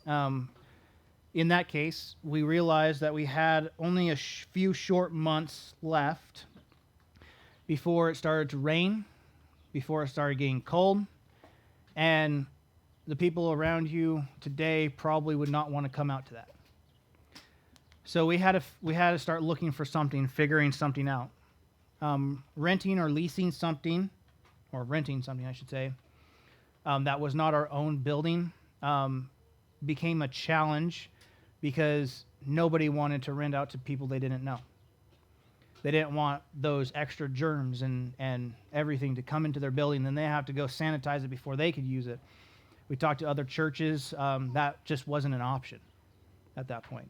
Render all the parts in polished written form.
In that case, we realized that we had only a few short months left before it started to rain, before it started getting cold, and the people around you today probably would not want to come out to that. So we had to start looking for something, figuring something out. Renting or leasing something, or renting something, I should say, that was not our own building became a challenge because nobody wanted to rent out to people they didn't know. They didn't want those extra germs and everything to come into their building, then they have to go sanitize it before they could use it. We talked to other churches. That just wasn't an option at that point.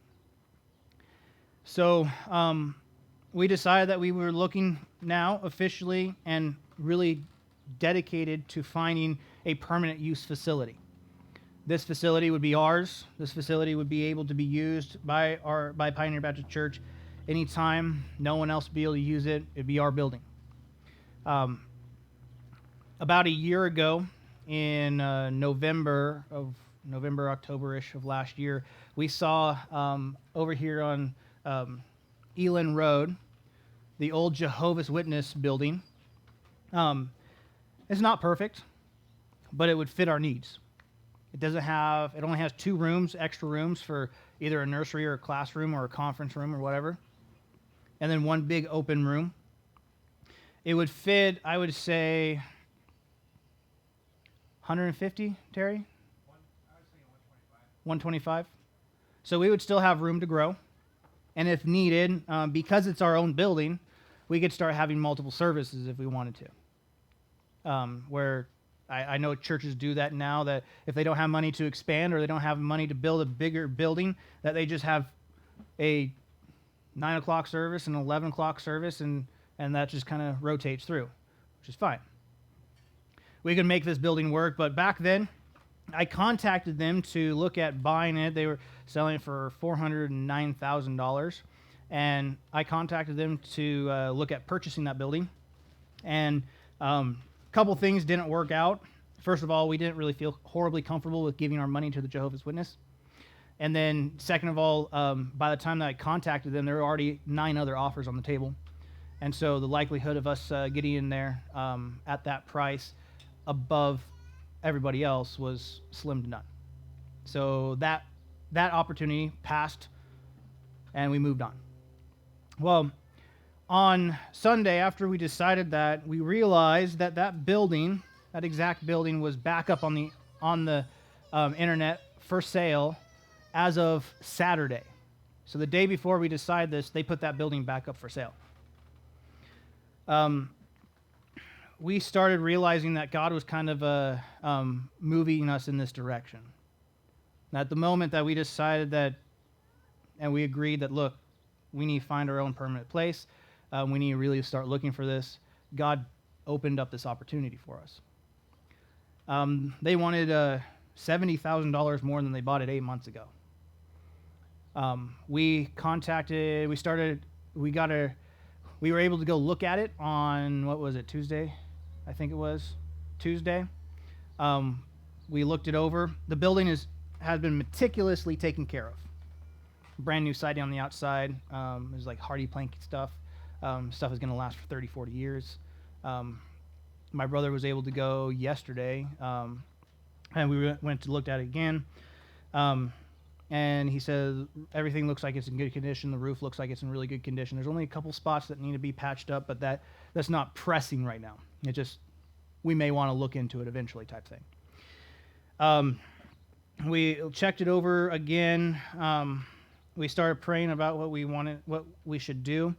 So we decided that we were looking now officially and really dedicated to finding a permanent use facility. This facility would be ours. This facility would be able to be used by Pioneer Baptist Church anytime. No one else would be able to use it. It'd be our building. About a year ago, in November, October-ish of last year, we saw over here on Elin Road, the old Jehovah's Witness building. It's not perfect, but it would fit our needs. It only has 2 rooms, extra rooms for either a nursery or a classroom or a conference room or whatever, and then 1 big open room. It would fit, I would say, 150, Terry? I would say 125. So we would still have room to grow. And if needed, because it's our own building, we could start having multiple services if we wanted to. Where I know churches do that now, that if they don't have money to expand or they don't have money to build a bigger building, that they just have a 9 o'clock service and an 11 o'clock service, and that just kind of rotates through, which is fine. We could make this building work, but back then, I contacted them to look at buying it. They were selling it for $409,000, and I contacted them to look at purchasing that building. And a couple things didn't work out. First of all, we didn't really feel horribly comfortable with giving our money to the Jehovah's Witness. And then second of all, by the time that I contacted them, there were already 9 other offers on the table. And so the likelihood of us getting in there at that price above everybody else was slim to none. So that opportunity passed, and we moved on. Well, on Sunday, after we decided that, we realized that building, that exact building, was back up on the internet for sale as of Saturday. So the day before we decided this, they put that building back up for sale. We started realizing that God was kind of moving us in this direction. And at the moment that we decided that, and we agreed that, look, we need to find our own permanent place, we need to really start looking for this, God opened up this opportunity for us. They wanted $70,000 more than they bought it 8 months ago. We were able to go look at it on, what was it, Tuesday? I think it was Tuesday. We looked it over. The building has been meticulously taken care of. Brand new siding on the outside. There's like hardy plank stuff. Stuff is going to last for 30, 40 years. My brother was able to go yesterday, and we went to look at it again. And he said everything looks like it's in good condition. The roof looks like it's in really good condition. There's only a couple spots that need to be patched up, but that's not pressing right now. It just, we may want to look into it eventually type thing. We checked it over again. We started praying about what we should do.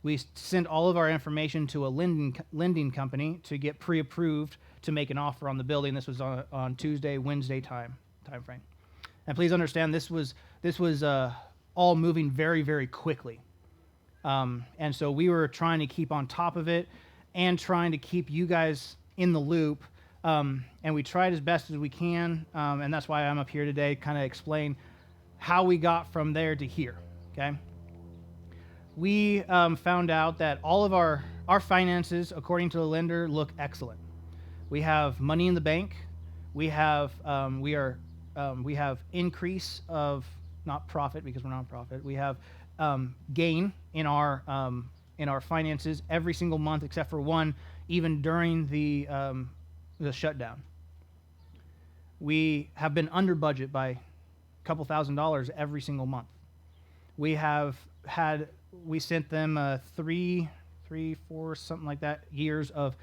We sent all of our information to a lending company to get pre-approved to make an offer on the building. This was on Tuesday, Wednesday time frame. And please understand, this was all moving very, very quickly. And so we were trying to keep on top of it and trying to keep you guys in the loop. And we tried as best as we can. And that's why I'm up here today, kind of explain how we got from there to here, okay? We found out that all of our finances, according to the lender, look excellent. We have money in the bank. We are we have increase of not profit because we're nonprofit. We have gain in our finances every single month except for one, even during the shutdown. We have been under budget by a couple $1,000s every single month. We sent them 4 something like that years of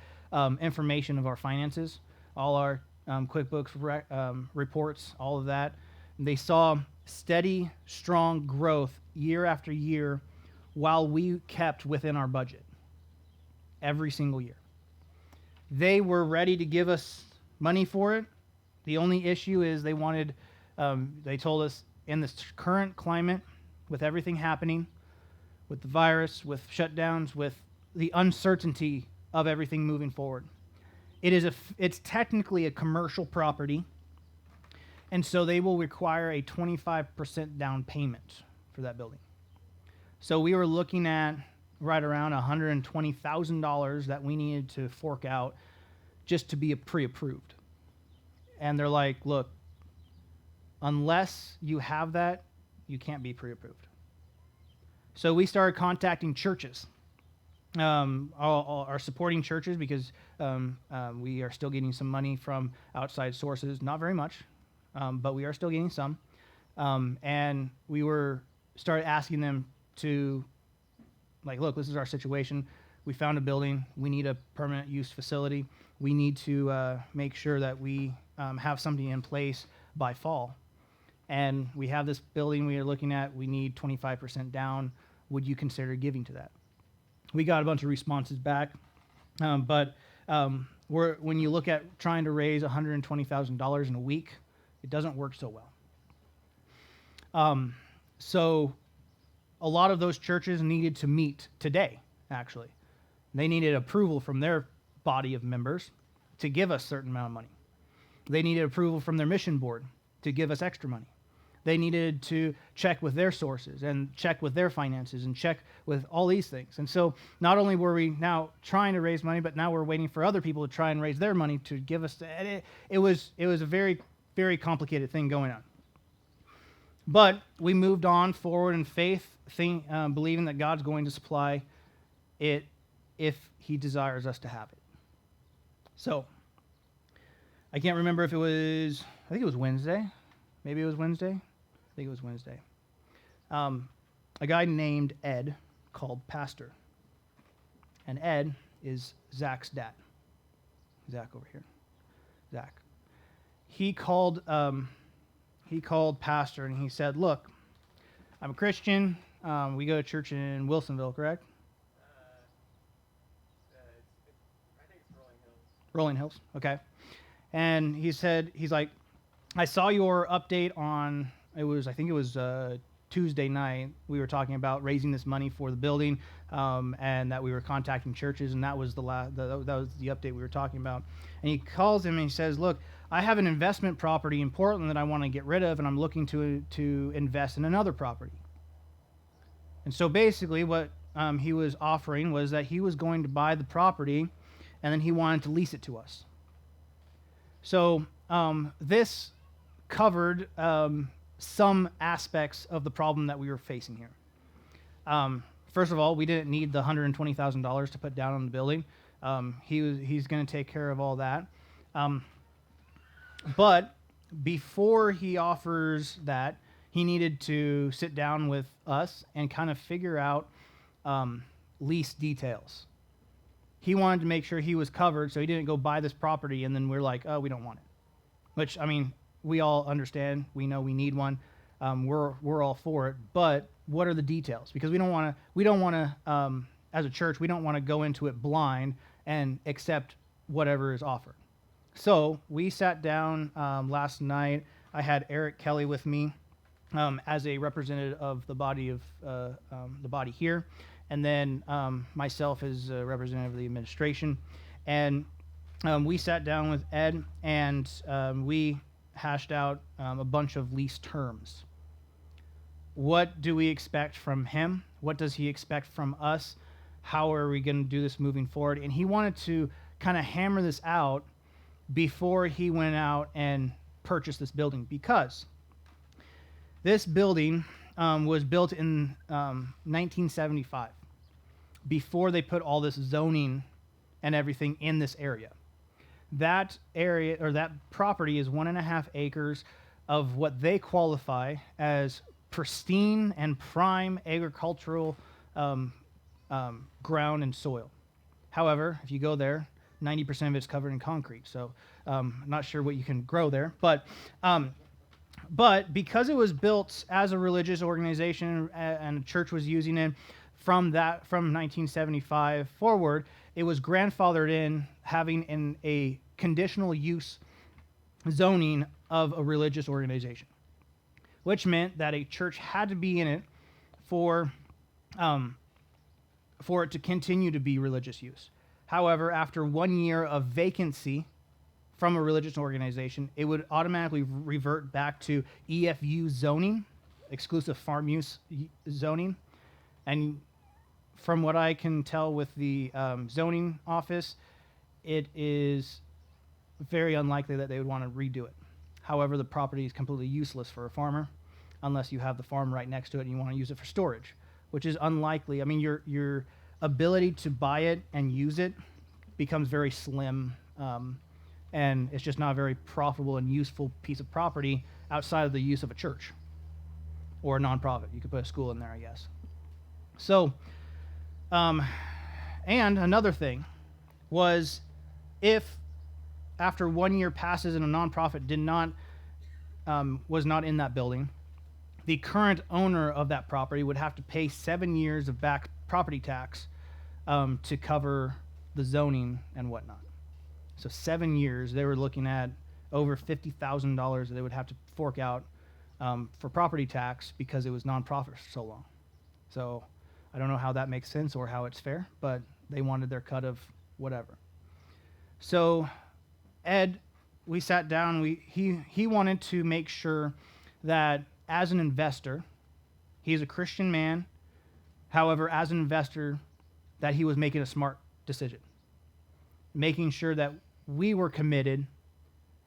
information of our finances, all our QuickBooks reports, all of that. And they saw steady, strong growth year after year while we kept within our budget every single year. They were ready to give us money for it. The only issue is they told us in this current climate, with everything happening, with the virus, with shutdowns, with the uncertainty of everything moving forward, it's technically a commercial property, and so they will require a 25% down payment for that building. So we were looking at right around $120,000 that we needed to fork out just to be pre-approved. And they're like, look, unless you have that, you can't be pre-approved. So we started contacting churches, our supporting churches, because we are still getting some money from outside sources. Not very much, but we are still getting some. And we started asking them to, like, look, this is our situation. We found a building. We need a permanent use facility. We need to make sure that we have something in place by fall. And we have this building we are looking at. We need 25% down. Would you consider giving to that? We got a bunch of responses back, but when you look at trying to raise $120,000 in a week, it doesn't work so well. So a lot of those churches needed to meet today, actually. They needed approval from their body of members to give us a certain amount of money. They needed approval from their mission board to give us extra money. They needed to check with their sources and check with their finances and check with all these things. And so not only were we now trying to raise money, but now we're waiting for other people to try and raise their money to give us. It was a very, very complicated thing going on. But we moved on forward in faith, believing that God's going to supply it if he desires us to have it. So I can't remember if I think it was Wednesday. Maybe it was Wednesday. I think it was Wednesday. A guy named Ed called Pastor. And Ed is Zach's dad. Zach over here. Zach. He called Pastor and he said, look, I'm a Christian. We go to church in Wilsonville, correct? I think it's Rolling Hills. Rolling Hills, okay. And he's like, I saw your update on, I think it was Tuesday night. We were talking about raising this money for the building, and that we were contacting churches, and that was that was the update we were talking about. And he calls him and he says, look, I have an investment property in Portland that I want to get rid of, and I'm looking to invest in another property. And so basically what he was offering was that he was going to buy the property, and then he wanted to lease it to us. So this covered some aspects of the problem that we were facing here. First of all, we didn't need the $120,000 to put down on the building. He's going to take care of all that. But before he offers that, he needed to sit down with us and kind of figure out lease details. He wanted to make sure he was covered, so he didn't go buy this property and then we're like, oh, we don't want it. Which, I mean, we all understand. We know we need one. We're all for it. But what are the details? Because we don't want to, as a church, we don't want to go into it blind and accept whatever is offered. So we sat down last night. I had Eric Kelly with me as a representative of the body here, and then myself as a representative of the administration. And we sat down with Ed, and we hashed out a bunch of lease terms. What do we expect from him? What does he expect from us? How are we going to do this moving forward? And he wanted to kind of hammer this out before he went out and purchase this building, because this building was built in 1975, before they put all this zoning and everything in this area. That area, or that property, is 1.5 acres of what they qualify as pristine and prime agricultural ground and soil. However, if you go there, 90% of it's covered in concrete, so not sure what you can grow there. But because it was built as a religious organization and a church was using it from 1975 forward, it was grandfathered in, having a conditional use zoning of a religious organization, which meant that a church had to be in it for it to continue to be religious use. However, after 1 year of vacancy from a religious organization, it would automatically revert back to EFU zoning, exclusive farm use zoning. And from what I can tell with the zoning office, it is very unlikely that they would want to redo it. However, the property is completely useless for a farmer unless you have the farm right next to it and you want to use it for storage, which is unlikely. I mean, your ability to buy it and use it becomes very slim, and it's just not a very profitable and useful piece of property outside of the use of a church or a nonprofit. You could put a school in there, I guess. So, and another thing was, if after 1 year passes and a nonprofit was not in that building, the current owner of that property would have to pay 7 years of back property tax to cover the zoning and whatnot. So 7 years, they were looking at over $50,000 that they would have to fork out for property tax because it was nonprofit for so long. So I don't know how that makes sense or how it's fair, but they wanted their cut of whatever. So Ed, we sat down, he wanted to make sure that as an investor, he's a Christian man, however, as an investor, that he was making a smart decision, making sure that we were committed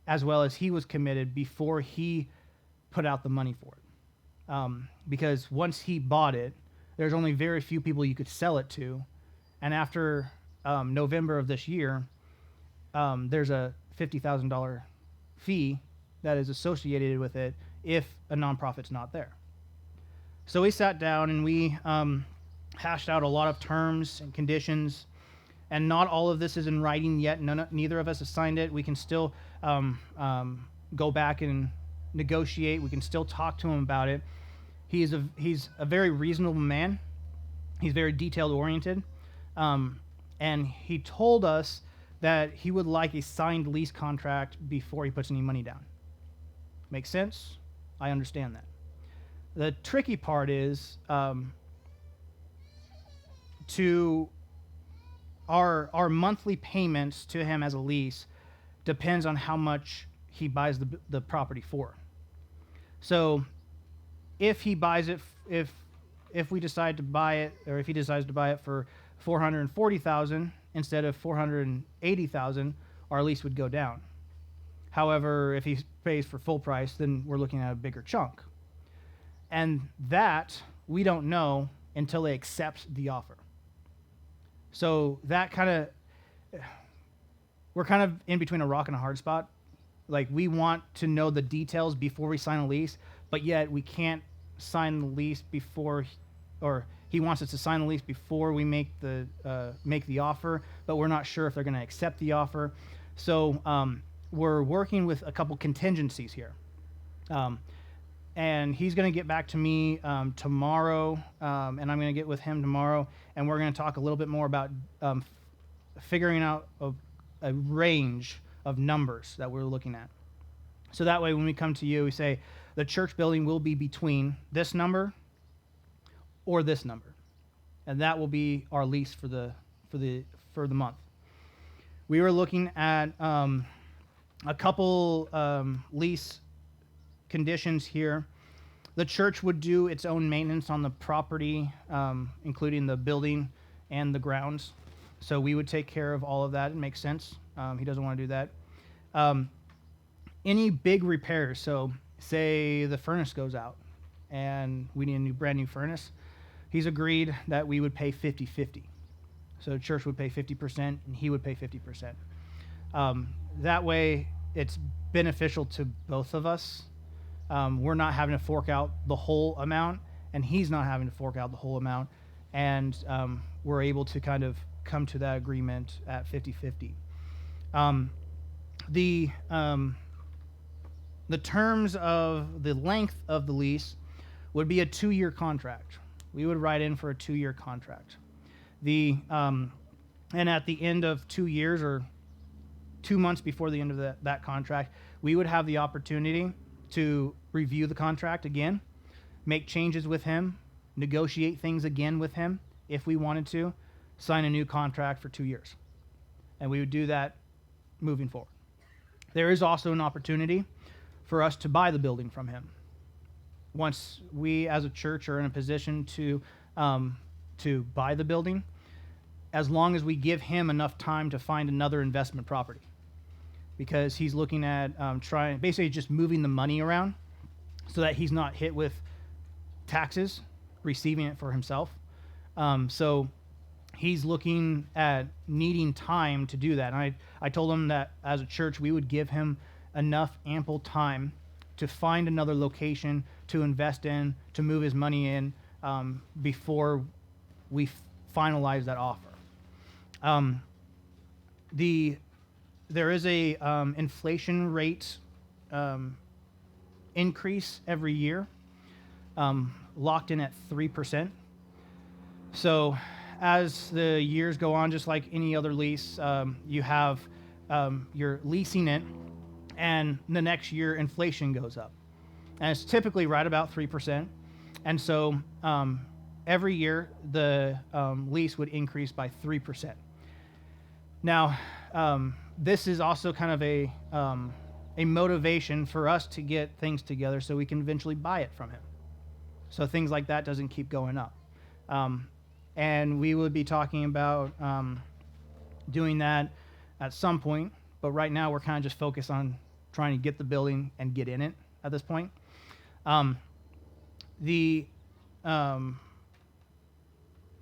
as well as he was committed before he put out the money for it. Because once he bought it, there's only very few people you could sell it to, and after November of this year, there's a $50,000 fee that is associated with it if a nonprofit's not there. So we sat down and we hashed out a lot of terms and conditions, and not all of this is in writing yet. Neither of us has signed it. We can still go back and negotiate. We can still talk to him about it. He's a very reasonable man. He's very detailed oriented, and he told us that he would like a signed lease contract before he puts any money down. Makes sense? I understand that. The tricky part is to our monthly payments to him as a lease depends on how much he buys the property for. So if he buys it, if we decide to buy it, or if he decides to buy it for $440,000 instead of $480,000, our lease would go down. However, if he pays for full price, then we're looking at a bigger chunk. And that we don't know until they accept the offer. So that we're kind of in between a rock and a hard spot. Like, we want to know the details before we sign a lease, but yet we can't sign the lease before, or he wants us to sign the lease before we make the offer, but we're not sure if they're going to accept the offer. So we're working with a couple contingencies here. And he's going to get back to me tomorrow, and I'm going to get with him tomorrow, and we're going to talk a little bit more about figuring out a range of numbers that we're looking at. So that way, when we come to you, we say the church building will be between this number or this number, and that will be our lease for the month. We were looking at a couple lease conditions here. The church would do its own maintenance on the property, including the building and the grounds. So we would take care of all of that. It makes sense. He doesn't want to do that. any big repairs, so say the furnace goes out and we need a brand new furnace, he's agreed that we would pay 50-50. So the church would pay 50% and he would pay 50%. That way it's beneficial to both of us. We're not having to fork out the whole amount, and he's not having to fork out the whole amount, and we're able to kind of come to that agreement at 50-50. The terms of the length of the lease would be a 2-year contract. We would write in for a 2-year contract. And at the end of 2 years, or 2 months before the end of that contract, we would have the opportunity to review the contract again, make changes with him, negotiate things again with him if we wanted to, sign a new contract for 2 years. And we would do that moving forward. There is also an opportunity for us to buy the building from him. Once we as a church are in a position to buy the building, as long as we give him enough time to find another investment property. Because he's looking at basically just moving the money around so that he's not hit with taxes, receiving it for himself. So he's looking at needing time to do that. And I told him that as a church, we would give him enough ample time to find another location to invest in, to move his money in before we finalize that offer. There is a inflation rate increase every year, locked in at 3%. So as the years go on, just like any other lease, you have you're leasing it, and the next year inflation goes up, and it's typically right about 3%. And so every year the lease would increase by 3%. Now, this is also kind of a motivation for us to get things together so we can eventually buy it from him. So things like that doesn't keep going up. And we would be talking about doing that at some point, but right now we're kind of just focused on trying to get the building and get in it at this point. The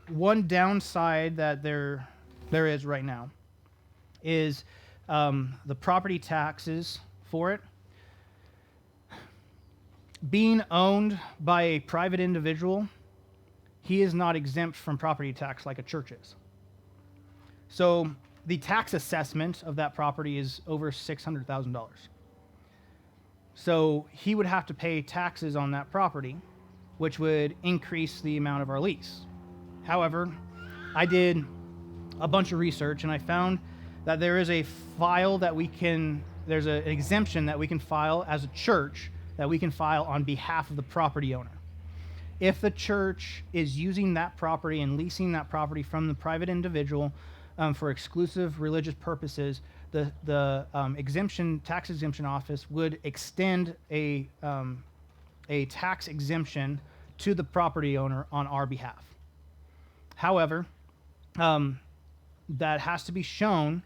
one downside that there is right now is the property taxes for it. Being owned by a private individual, he is not exempt from property tax like a church is. So the tax assessment of that property is over $600,000. So he would have to pay taxes on that property, which would increase the amount of our lease. However, I did a bunch of research and I found that there is a file that there's an exemption that we can file as a church that we can file on behalf of the property owner. If the church is using that property and leasing that property from the private individual for exclusive religious purposes, the tax exemption office would extend a tax exemption to the property owner on our behalf. However, that has to be shown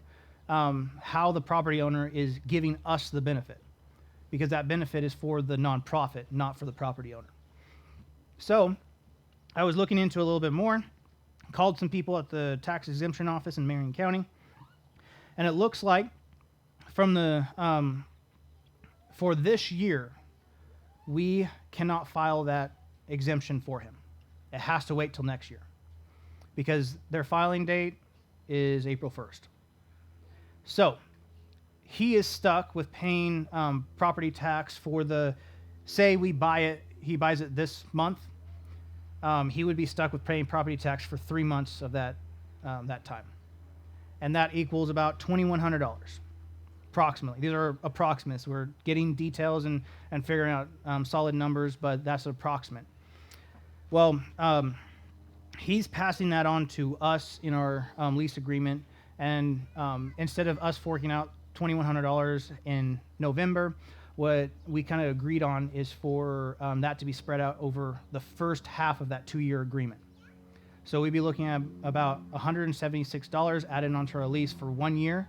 how the property owner is giving us the benefit, because that benefit is for the nonprofit, not for the property owner. So I was looking into a little bit more, called some people at the tax exemption office in Marion County, and it looks like from the for this year, we cannot file that exemption for him. It has to wait till next year because their filing date is April 1st. So he is stuck with paying property tax for say we buy it, he buys it this month, he would be stuck with paying property tax for 3 months of that time. And that equals about $2,100, approximately. These are approximates. We're getting details and figuring out solid numbers, but that's approximate. Well, he's passing that on to us in our lease agreement, and instead of us forking out $2,100 in November, what we kind of agreed on is for that to be spread out over the first half of that 2-year agreement. So we'd be looking at about $176 added onto our lease for 1 year,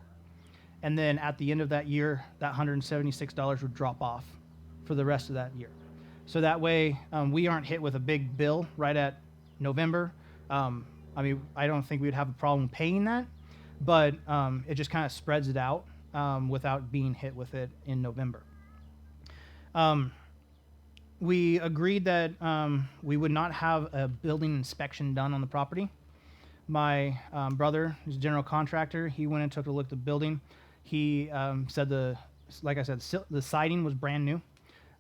And then at the end of that year, that $176 would drop off for the rest of that year. So that way, we aren't hit with a big bill right at November. I mean, I don't think we'd have a problem paying that, but it just kind of spreads it out without being hit with it in November. We agreed that we would not have a building inspection done on the property. My brother, who's a general contractor, he went and took a look at the building. He said like I said, the siding was brand new.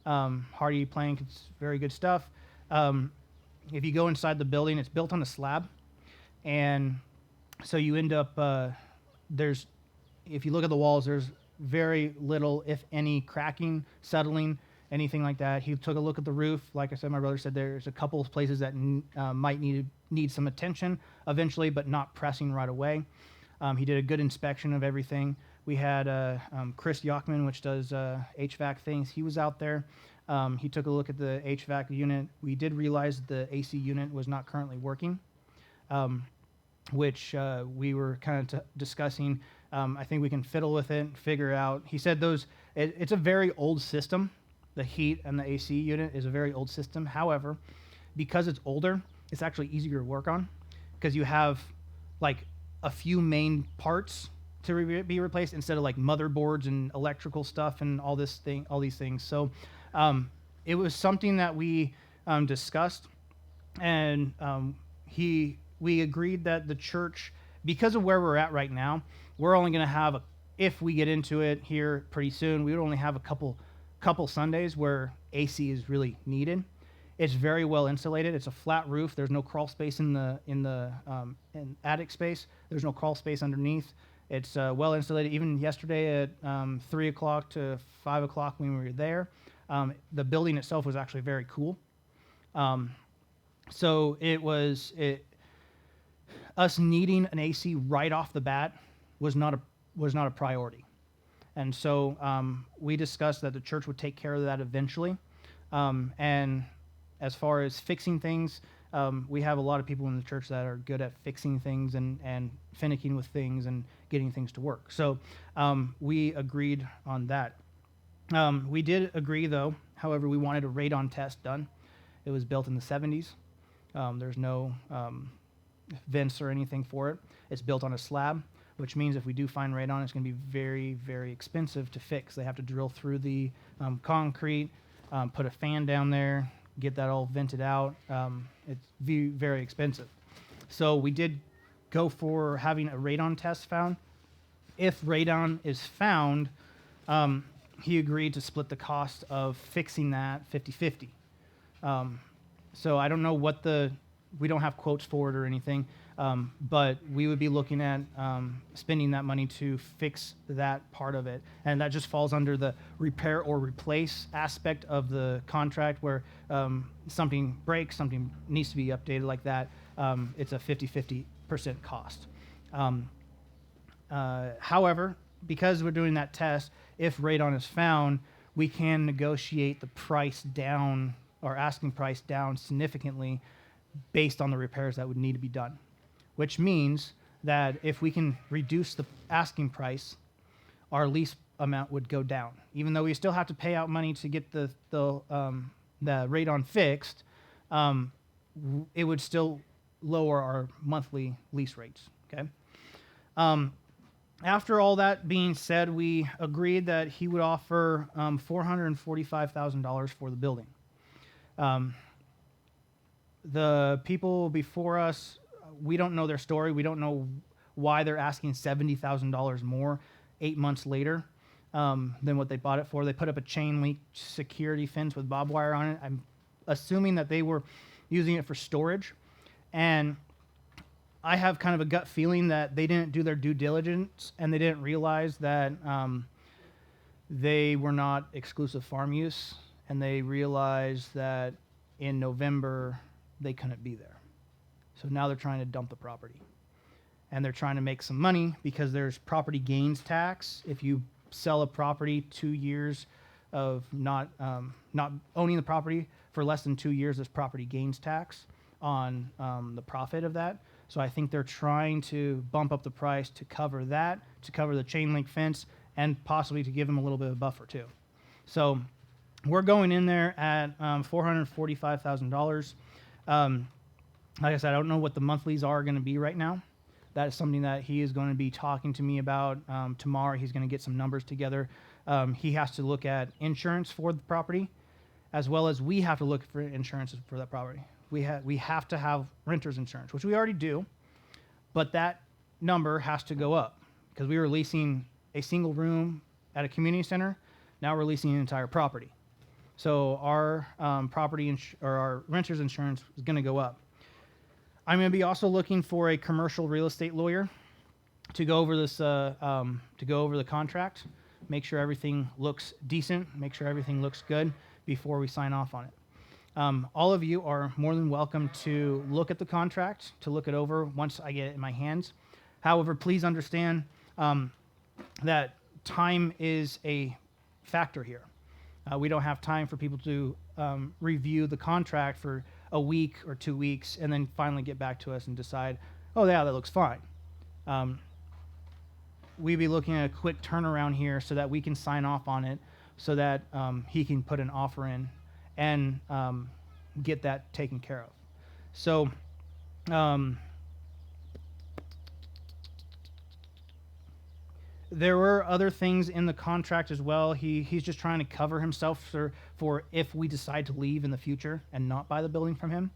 Hardy plank, it's very good stuff. If you go inside the building, it's built on a slab, and so you end up if you look at the walls, there's very little, if any, cracking, settling, anything like that. He took a look at the roof. Like I said, my brother said there's a couple of places that might need some attention eventually, but not pressing right away. He did a good inspection of everything. We had Chris Yockman, which does HVAC things. He was out there. He took a look at the HVAC unit. We did realize the AC unit was not currently working, which we were kind of discussing. I think we can fiddle with it and figure out. He said it's a very old system. The heat and the AC unit is a very old system. However, because it's older, it's actually easier to work on because you have like a few main parts to be replaced instead of like motherboards and electrical stuff and all these things. So it was something that we discussed, and we agreed that the church, because of where we're at right now, we're only going to have if we get into it here pretty soon, we would only have a couple Sundays where AC is really needed. It's very well insulated. It's a flat roof. There's no crawl space in the attic space. There's no crawl space underneath. It's well insulated. Even yesterday at 3 o'clock to 5 o'clock when we were there, the building itself was actually very cool. So us needing an AC right off the bat was not a priority. And so we discussed that the church would take care of that eventually. And as far as fixing things, we have a lot of people in the church that are good at fixing things and finicking with things and getting things to work. So we agreed on that. We did agree, though, however, we wanted a radon test done. It was built in the 70s. There's no vents or anything for it. It's built on a slab, which means if we do find radon, it's going to be very, very expensive to fix. They have to drill through the concrete, put a fan down there, get that all vented out. It's very expensive. So we did go for having a radon test found. If radon is found, he agreed to split the cost of fixing that 50-50. So I don't know we don't have quotes for it or anything, but we would be looking at spending that money to fix that part of it. And that just falls under the repair or replace aspect of the contract where something breaks, something needs to be updated like that. It's a 50-50% cost. However, because we're doing that test, if radon is found, we can negotiate the price down or asking price down significantly based on the repairs that would need to be done, which means that if we can reduce the asking price, our lease amount would go down. Even though we still have to pay out money to get the radon fixed, it would still lower our monthly lease rates. Okay. After all that being said, we agreed that he would offer $445,000 for the building. The people before us, we don't know their story. We don't know why they're asking $70,000 more 8 months later than what they bought it for. They put up a chain link security fence with barbed wire on it. I'm assuming that they were using it for storage. And I have kind of a gut feeling that they didn't do their due diligence and they didn't realize that they were not exclusive farm use. And they realized that in November, they couldn't be there. So now they're trying to dump the property. And they're trying to make some money because there's property gains tax. If you sell a property 2 years of not owning the property for less than 2 years, there's property gains tax on the profit of that. So I think they're trying to bump up the price to cover that, to cover the chain link fence, and possibly to give them a little bit of buffer too. So we're going in there at $445,000. Like I said, I don't know what the monthlies are going to be right now. That is something that he is going to be talking to me about tomorrow. He's going to get some numbers together. He has to look at insurance for the property, as well as we have to look for insurance for that property. We have to have renter's insurance, which we already do, but that number has to go up because we were leasing a single room at a community center. Now we're leasing an entire property. So our our renter's insurance is going to go up. I'm going to be also looking for a commercial real estate lawyer to go over this, to go over the contract, make sure everything looks decent, make sure everything looks good before we sign off on it. All of you are more than welcome to look at the contract, to look it over once I get it in my hands. However, please understand that time is a factor here. We don't have time for people to review the contract for a week or 2 weeks and then finally get back to us and decide, oh yeah, that looks fine. We'd be looking at a quick turnaround here so that we can sign off on it so that he can put an offer in and get that taken care of. So there were other things in the contract as well. He's just trying to cover himself for if we decide to leave in the future and not buy the building from him,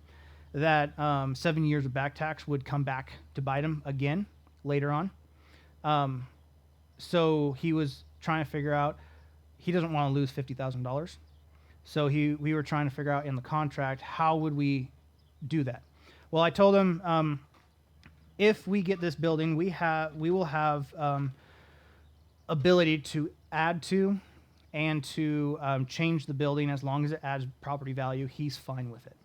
that 7 years of back tax would come back to bite him again later on. So he was trying to figure out, he doesn't want to lose $50,000. So we were trying to figure out in the contract, how would we do that? Well, I told him, if we get this building, we will have ability to add to and to change the building as long as it adds property value. He's fine with it.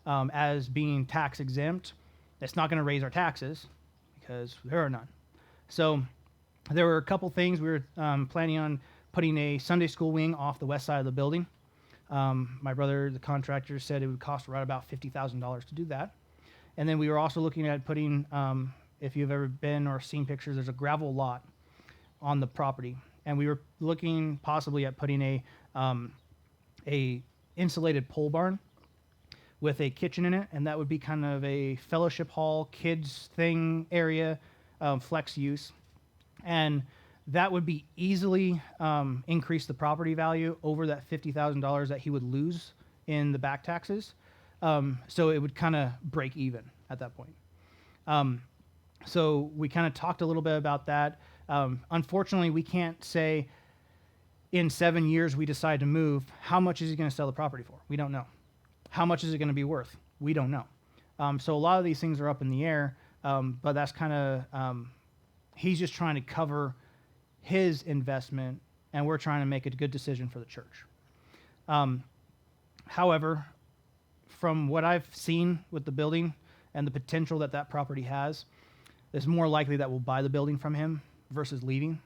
As being tax exempt, it's not going to raise our taxes because there are none. So there were a couple things. We were planning on putting a Sunday school wing off the west side of the building. My brother, the contractor, said it would cost right about $50,000 to do that. And then we were also looking at putting, if you've ever been or seen pictures, there's a gravel lot on the property, and we were looking possibly at putting a insulated pole barn with a kitchen in it, and that would be kind of a fellowship hall, kids thing area, flex use, and that would be easily increase the property value over that $50,000 that he would lose in the back taxes. So it would kind of break even at that point. So we kind of talked a little bit about that. Unfortunately, we can't say in 7 years we decide to move, how much is he going to sell the property for? We don't know. How much is it going to be worth? We don't know. So a lot of these things are up in the air, but that's kind of, he's just trying to cover his investment, and we're trying to make a good decision for the church. However, from what I've seen with the building and the potential that that property has, it's more likely that we'll buy the building from him versus leaving,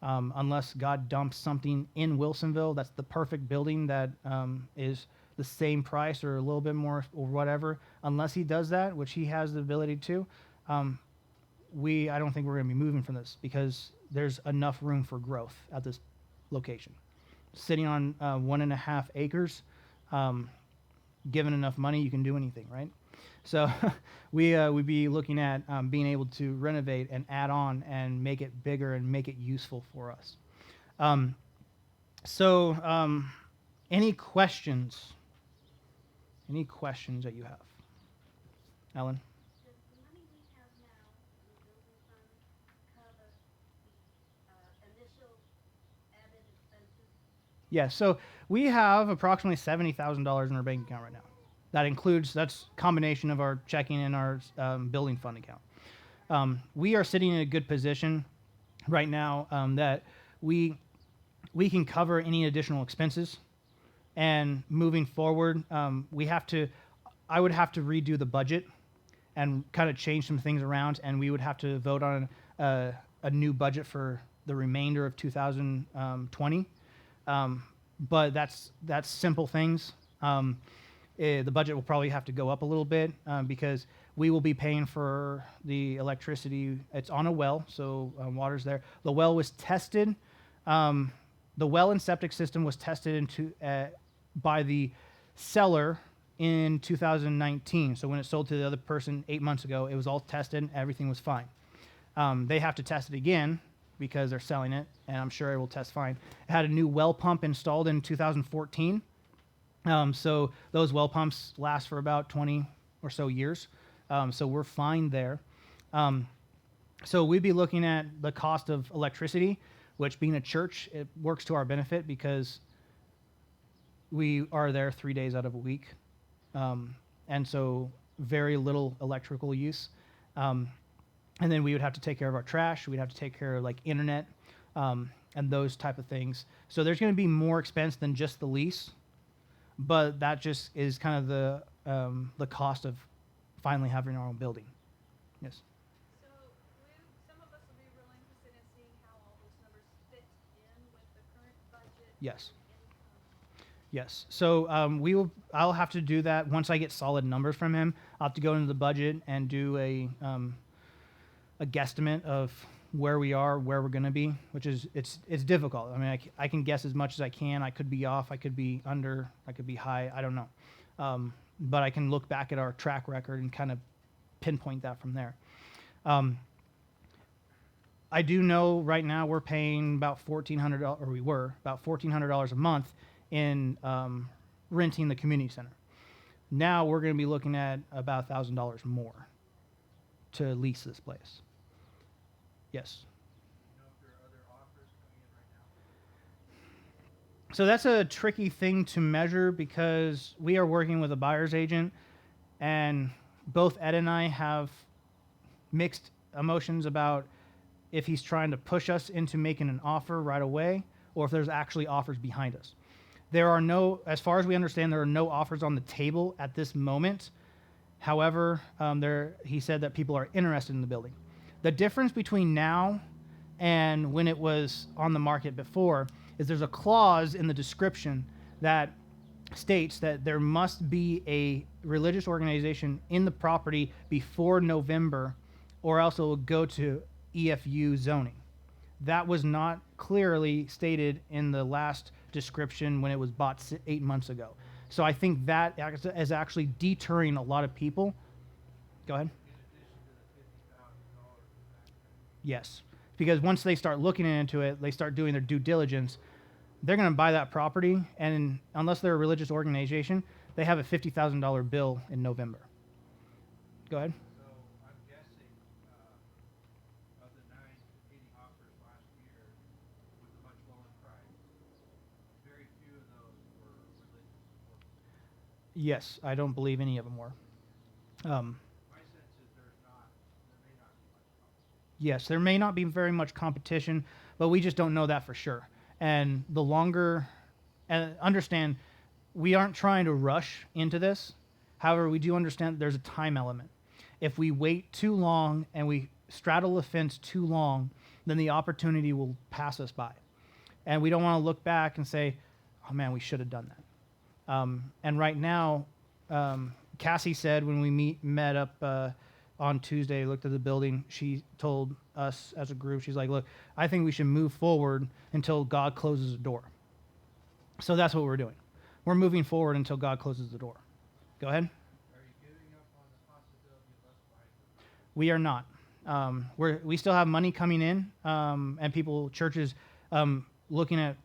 unless God dumps something in Wilsonville that's the perfect building that is the same price or a little bit more or whatever. Unless he does that, which he has the ability to, I don't think we're going to be moving from this because there's enough room for growth at this location. Sitting on 1.5 acres, given enough money, you can do anything, right? So we'd be looking at being able to renovate and add on and make it bigger and make it useful for us. Any questions? Any questions that you have? Ellen? Does the money we have now in the building fund cover the initial added expenses? Yeah, so we have approximately $70,000 in our bank account right now. That's combination of our checking and our building fund account. We are sitting in a good position right now that we can cover any additional expenses. And moving forward, I would have to redo the budget and kind of change some things around, and we would have to vote on a new budget for the remainder of 2020. But that's simple things. The budget will probably have to go up a little bit because We will be paying for the electricity. It's on a well, so water's there. The well was tested. The well and septic system was tested by the seller in 2019. So when it sold to the other person 8 months ago, it was all tested. Everything was fine. They have to test it again because they're selling it, and I'm sure it will test fine. It had a new well pump installed in 2014. So those well pumps last for about 20 or so years. So we're fine there. So we'd be looking at the cost of electricity, which being a church, it works to our benefit because we are there 3 days out of a week. And so very little electrical use. And then we would have to take care of our trash. We'd have to take care of like internet and those type of things. So there's going to be more expense than just the lease, but that just is kind of the cost of finally having our own building. Yes. So some of us will be real interested in seeing how all those numbers fit in with the current budget. Yes. and income. Yes. So I'll have to do that once I get solid numbers from him. I'll have to go into the budget and do a guesstimate of where we are, where we're going to be, which is it's difficult. I mean, I can guess as much as I can. I could be off. I could be under. I could be high. I don't know. But I can look back at our track record and kind of pinpoint that from there. I do know right now we're paying about $1,400, or we were about $1,400 a month in renting the community center. Now we're going to be looking at about $1,000 more to lease this place. Yes. You know if there are other offers coming in right now? So that's a tricky thing to measure because we are working with a buyer's agent, and both Ed and I have mixed emotions about if he's trying to push us into making an offer right away or if there's actually offers behind us. There are no, as far as we understand, there are no offers on the table at this moment. However, he said that people are interested in the building. The difference between now and when it was on the market before is there's a clause in the description that states that there must be a religious organization in the property before November, or else it will go to EFU zoning. That was not clearly stated in the last description when it was bought 8 months ago. So I think that is actually deterring a lot of people. Go ahead. In addition to the $50,000 Yes, because once they start looking into it, they start doing their due diligence, they're going to buy that property, and unless they're a religious organization, they have a $50,000 bill in November. Go ahead. So I'm guessing of the 980 offers last year with a much lower price, very few of those were religious. Yes, I don't believe any of them were. My sense is there may not be much competition. Yes, there may not be very much competition, but we just don't know that for sure. And the longer, and understand, we aren't trying to rush into this. However, we do understand that there's a time element. If we wait too long and we straddle the fence too long, then the opportunity will pass us by. And we don't want to look back and say, oh man, we should have done that. And right now, Cassie said when we met up on Tuesday, looked at the building, she told us as a group, she's like, look, I think we should move forward until God closes the door. So that's what we're doing. We're moving forward until God closes the door. Go ahead. Are you giving up on the possibility of us buying them? We are not. We still have money coming in, and churches looking at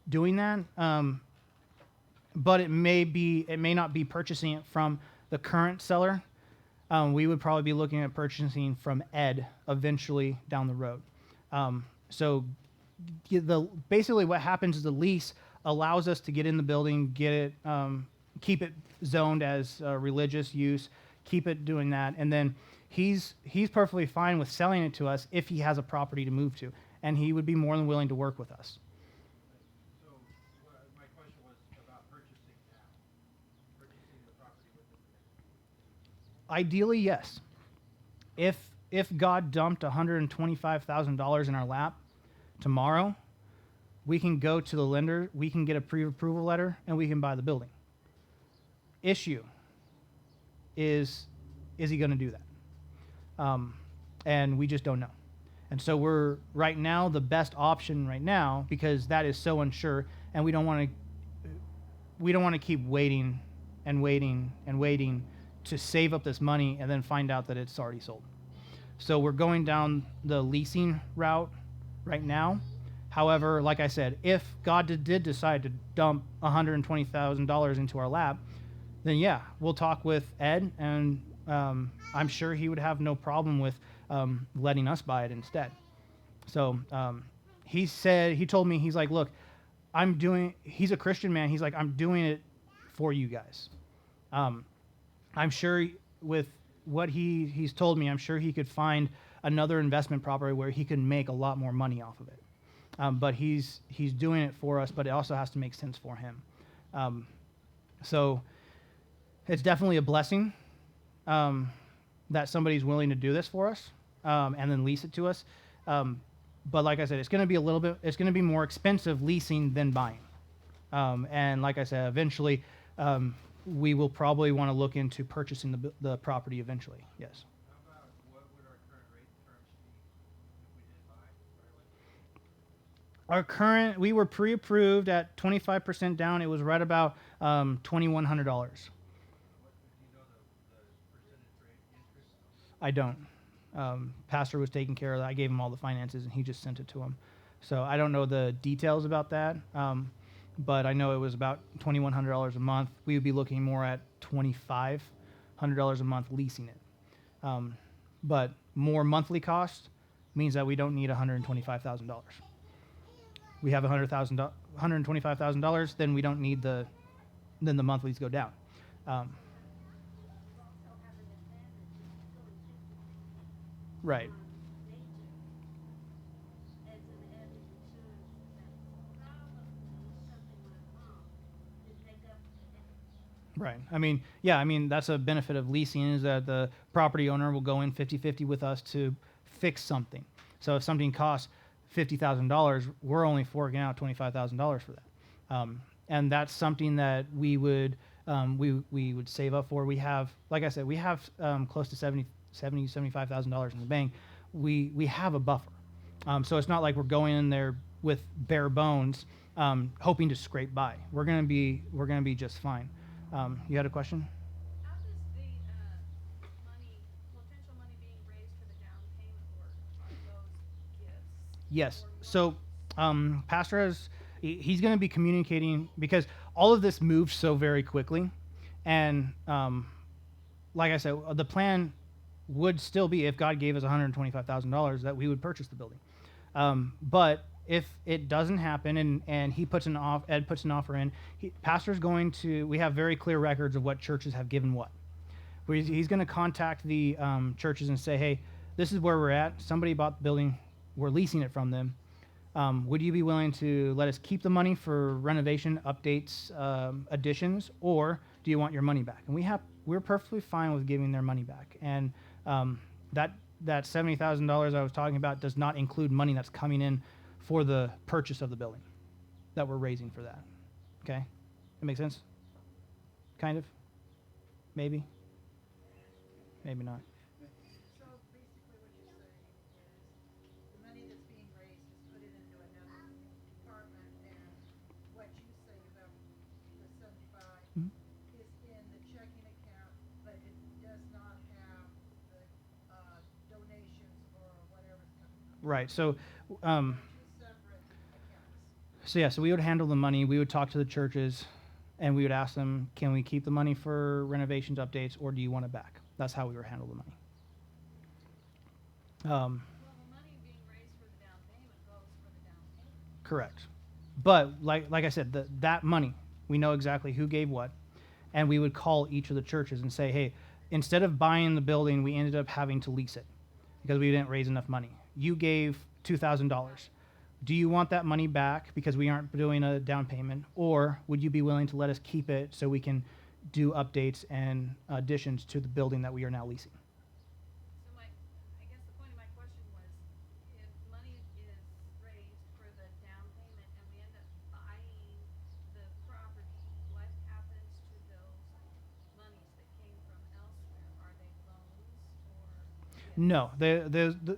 doing that. But it may not be purchasing it from the current seller. We would probably be looking at purchasing from Ed eventually down the road. So basically what happens is the lease allows us to get in the building, get it, keep it zoned as religious use, keep it doing that, and then he's perfectly fine with selling it to us if he has a property to move to, and he would be more than willing to work with us. So my question was about purchasing now, purchasing the property within the next few weeks. Ideally, yes. If God dumped $125,000 in our lap tomorrow, we can go to the lender, we can get a pre-approval letter, and we can buy the building. Issue is he going to do that? And we just don't know. And so we're right now the best option right now because that is so unsure, and we don't want to keep waiting and waiting and waiting to save up this money and then find out that it's already sold. So we're going down the leasing route right now. However, like I said, if God did decide to dump $120,000 into our lap, then yeah, we'll talk with Ed, and I'm sure he would have no problem with letting us buy it instead. So he told me, he's like, look, he's a Christian man. He's like, I'm doing it for you guys. I'm sure with what he's told me, I'm sure he could find another investment property where he can make a lot more money off of it. But he's doing it for us, but it also has to make sense for him. So it's definitely a blessing that somebody's willing to do this for us and then lease it to us. But like I said, it's going to be more expensive leasing than buying. And like I said, eventually we will probably want to look into purchasing the property eventually. Yes. How about what would our current rate terms be if we did buy right away? We were pre-approved at 25% down. It was right about $2,100. What, do you know the percentage rate interest? I don't. Pastor was taking care of that. I gave him all the finances, and he just sent it to him. So I don't know the details about that, but I know it was about $2,100 a month. We would be looking more at $2,500 a month leasing it. But more monthly cost means that we don't need $125,000. We have $125,000, then we don't need then the monthlies go down. Right. As an added insurance expense. Something went wrong to make up for that. Right. I mean, that's a benefit of leasing is that the property owner will go in 50-50 with us to fix something. So if something costs $50,000, we're only forking out $25,000 for that. And that's something that we would save up for. We have, like I said, we have close to $75,000 in the bank. We have a buffer. So it's not like we're going in there with bare bones, hoping to scrape by. We're gonna be just fine. You had a question? How does the potential money being raised for the down payment work? Are those gifts? Yes. or So, loans? Pastor he's going to be communicating because all of this moves so very quickly, and like I said, the plan would still be if God gave us $125,000 that we would purchase the building. But if it doesn't happen and Ed puts an offer in, Pastor's going to. We have very clear records of what churches have given what. He's going to contact the churches and say, hey, this is where we're at. Somebody bought the building. We're leasing it from them. Would you be willing to let us keep the money for renovation, updates, additions, or do you want your money back? And we're perfectly fine with giving their money back. And that $70,000 I was talking about does not include money that's coming in for the purchase of the building that we're raising for that. Okay, that makes sense? Kind of, maybe, maybe not. So basically what you're saying is the money that's being raised is put it into another department, and what you say about the 75 Mhm. is in the checking account, but it does not have the donations or whatever's coming up. Right. So. Two separate accounts. So yeah, so we would handle the money. We would talk to the churches, and we would ask them, "Can we keep the money for renovations, updates, or do you want it back?" That's how we would handle the money. Well, the money being raised for the down payment goes for the down payment. Correct. But like I said, that money, we know exactly who gave what, and we would call each of the churches and say, "Hey, instead of buying the building, we ended up having to lease it because we didn't raise enough money. You gave $2,000. Do you want that money back because we aren't doing a down payment, or would you be willing to let us keep it so we can do updates and additions to the building that we are now leasing?" So I guess the point of my question was, if money is raised for the down payment and we end up buying the property, what happens to those monies that came from elsewhere? Are they loans or? No,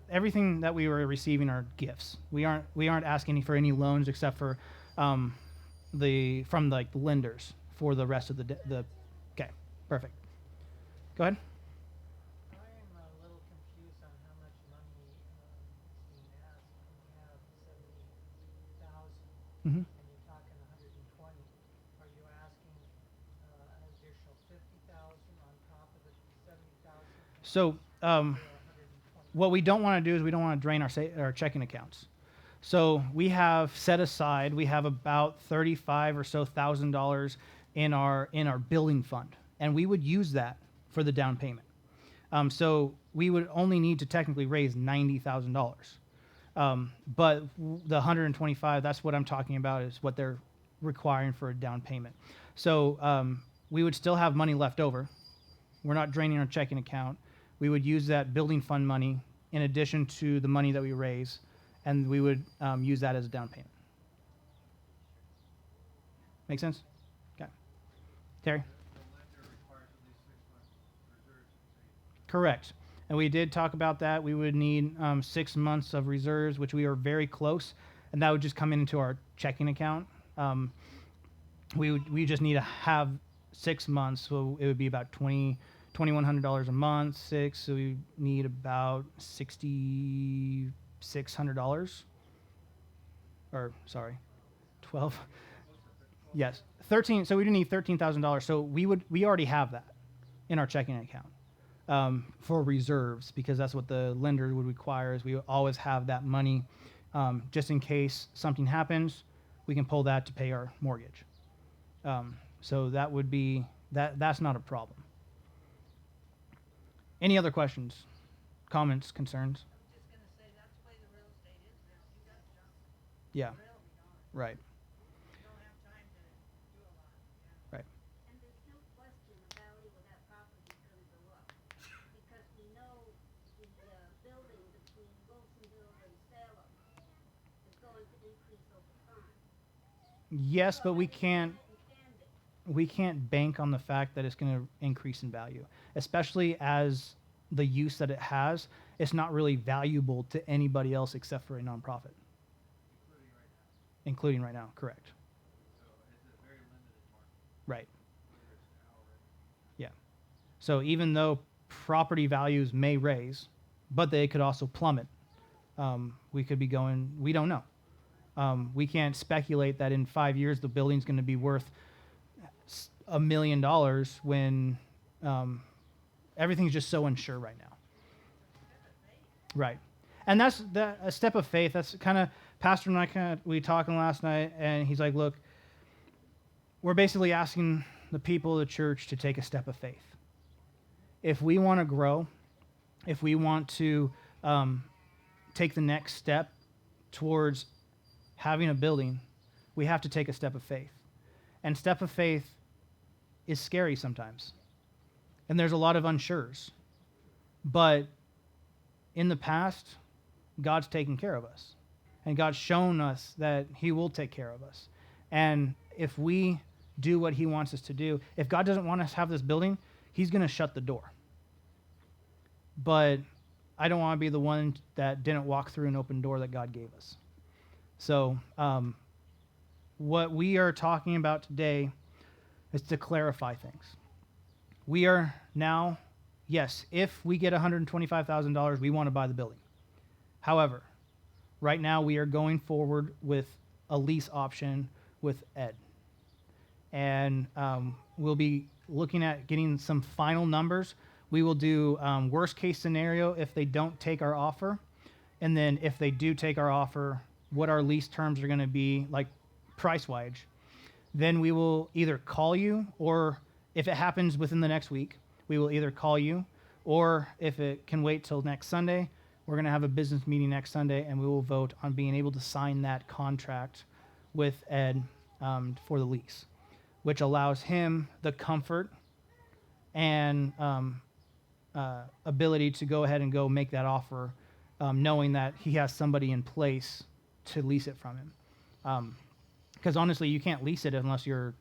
everything that we were receiving are gifts. We aren't asking for any loans except for from like the lenders for the rest of the. Okay, perfect. Go ahead. I'm a little confused on how much money is being asked when we have 70,000 Hmm. and you're talking 120. Are you asking an additional 50,000 on top of the 70,000? So Or 120? what we don't want to do is we don't want to drain our checking accounts. So we have set aside. We have about $35 or so thousand dollars in our building fund, and we would use that for the down payment. So we would only need to technically raise $90,000. But the 125, that's what I'm talking about, is what they're requiring for a down payment. So we would still have money left over. We're not draining our checking account. We would use that building fund money in addition to the money that we raise, and we would use that as a down payment. Make sense? Okay. Terry? The lender requires at least 6 months reserves in safety. Correct. And we did talk about that. We would need 6 months of reserves, which we are very close, and that would just come into our checking account. We just need to have 6 months, so it would be about $2,100 a month. So we need about $6,600. Or sorry, 12. Yes, 13. So we do need $13,000. So we already have that in our checking account for reserves, because that's what the lender would require. Is we always have that money just in case something happens. We can pull that to pay our mortgage. So that would be that's not a problem. Any other questions, comments, concerns? I'm just gonna say, that's the way the real estate is now. You gotta jump Yeah, real hard. right, You don't have time to do a lot, yeah. right. And there's no question the value of that property is gonna go up. Because we know the, building between Wilsonville and Salem is going to increase over time. Yes, but we can't. And can be. We can't bank on the fact that it's going to increase in value, especially as the use that it has. It's not really valuable to anybody else except for a nonprofit, including right now. Correct. So it's a very limited market, Right. whether it's now or Yeah. So even though property values may raise, but they could also plummet, we could be going. We don't know. We can't speculate that in 5 years the building's going to be worth $1 million when everything's just so unsure right now. Right. And that's a step of faith. That's kind of, Pastor and I we talking last night, and he's like, look, we're basically asking the people of the church to take a step of faith. If we want to grow, if we want to take the next step towards having a building, we have to take a step of faith. And step of faith is scary sometimes. And there's a lot of unsures. But in the past, God's taken care of us. And God's shown us that He will take care of us. And if we do what He wants us to do, if God doesn't want us to have this building, He's going to shut the door. But I don't want to be the one that didn't walk through an open door that God gave us. So what we are talking about today is to clarify things. We are now, yes, if we get $125,000, we want to buy the building. However, right now we are going forward with a lease option with Ed. And we'll be looking at getting some final numbers. We will do worst case scenario if they don't take our offer. And then if they do take our offer, what our lease terms are going to be, like price-wise. Then we will either call you, or if it happens within the next week, we will either call you, or if it can wait till next Sunday, we're going to have a business meeting next Sunday, and we will vote on being able to sign that contract with Ed for the lease, which allows him the comfort and ability to go ahead and go make that offer, knowing that he has somebody in place to lease it from him. Because honestly, you can't lease it unless you're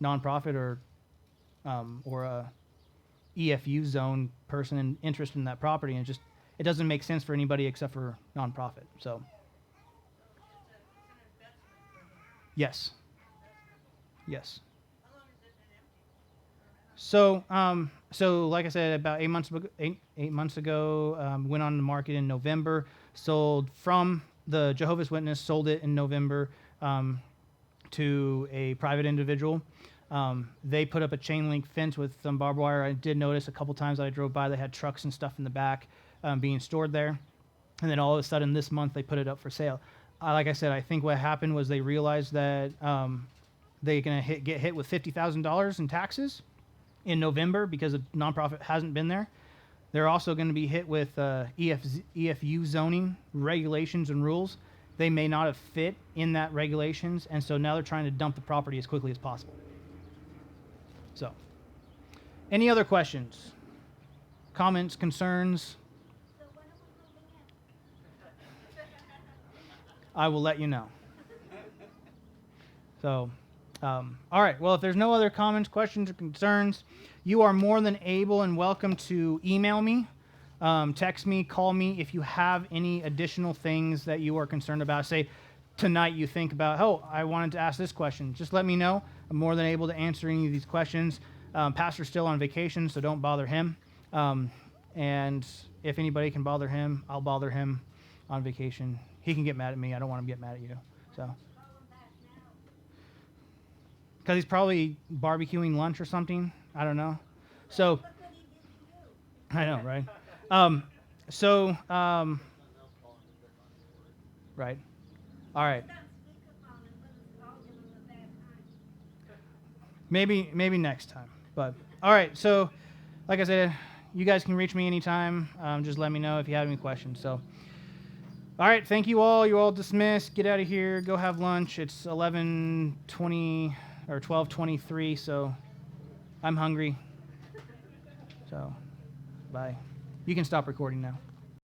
nonprofit or a EFU zone person and interested in that property, and just it doesn't make sense for anybody except for nonprofit. So It's an investment for him. yes, yes. How long has it been empty? So like I said, about 8 months ago, went on the market in November. Sold from the Jehovah's Witness. Sold it in November to a private individual. They put up a chain link fence with some barbed wire. I did notice a couple times that I drove by, they had trucks and stuff in the back being stored there. And then all of a sudden this month they put it up for sale. Like I said, I think what happened was they realized that they're going to get hit with $50,000 in taxes in November because the nonprofit hasn't been there. They're also going to be hit with EFU zoning regulations and rules. They may not have fit in that regulations, and so now they're trying to dump the property as quickly as possible. So, any other questions, comments, concerns? So when are we moving in? I will let you know. So, all right. Well, if there's no other comments, questions, or concerns, you are more than able and welcome to email me, text me, call me if you have any additional things that you are concerned about. Say tonight you think about, oh, I wanted to ask this question. Just let me know. I'm more than able to answer any of these questions. Pastor's still on vacation, so don't bother him. And if anybody can bother him, I'll bother him on vacation. He can get mad at me. I don't want him to get mad at you. So, Call him back now. because he's probably barbecuing lunch or something. I don't know. So, Look what he did to you. I know, right? Right. All right. Put on speakerphone and let us all give him a bad time. Maybe next time. But all right. So, like I said, you guys can reach me anytime. Just let me know if you have any questions. So, all right. Thank you all. You're all dismissed. Get out of here. Go have lunch. It's 11:20 or 12:23. So, I'm hungry. So, bye. You can stop recording now.